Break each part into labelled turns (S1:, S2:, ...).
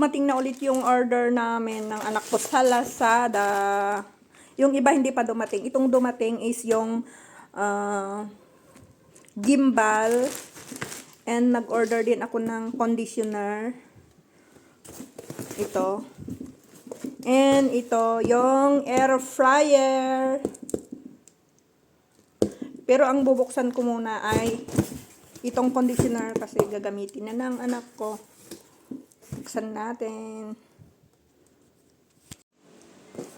S1: dumating na ulit yung order namin ng anak ko sa Lazada. Yung iba hindi pa dumating. Itong dumating is yung gimbal. And nag-order din ako ng conditioner. Ito. And ito, yung air fryer. Pero ang bubuksan ko muna ay itong conditioner kasi gagamitin na ng anak ko. Buksan natin.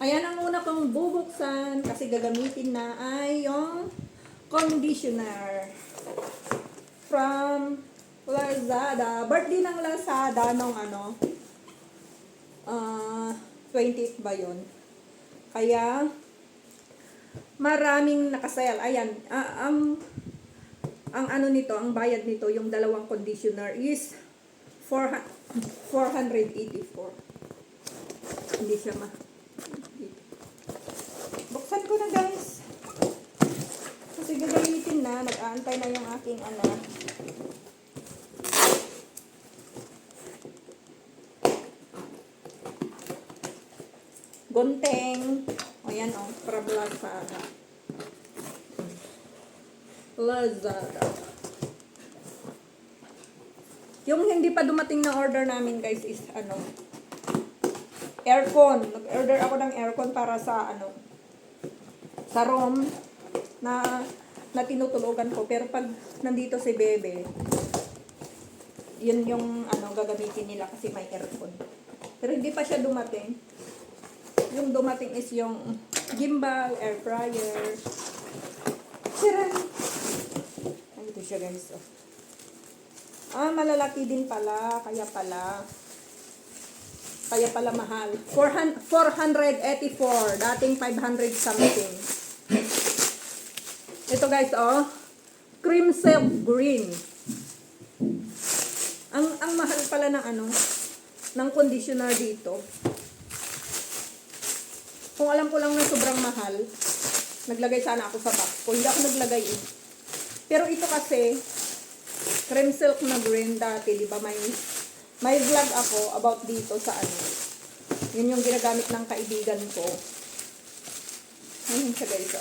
S1: Ayan ang una kong bubuksan kasi gagamitin na ay yung conditioner from Lazada. Birthday ng Lazada nung 28 ba yun? Kaya maraming nakasale. Ayan, ang ano nito, ang bayad nito, yung dalawang conditioner is 484. Hindi siya buksan ko na, guys. Kasi gagamitin na, nag-aantay na yung aking anak. Gonteng. Ayan from Lazada. Lazada. Yung hindi pa dumating na order namin, guys, is aircon. Nag-order ako ng aircon para sa sa room na tinutulugan ko. Pero pag nandito si Bebe, yun yung gagamitin nila kasi may aircon. Pero hindi pa siya dumating. Yung dumating is yung gimbal, air fryer. Siran. Ito siya, guys. Malalaki din pala. Kaya pala mahal. 484. Dating 500 something. Ito, guys, cream silk green. Ang mahal pala ng conditioner dito. Kung alam ko lang na sobrang mahal, naglagay sana ako sa box ko. Hindi ako naglagay eh. Pero ito kasi, cream silk na green dati, di ba? May vlog ako about dito sa Yun yung ginagamit ng kaibigan ko. Ayun siya, guys.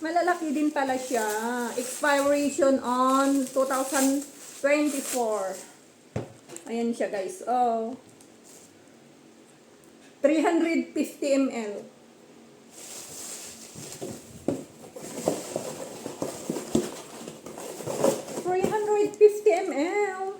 S1: Malalaki din pala siya. Expiration on 2024. Ayan siya, guys. 350 ml. 350 ml.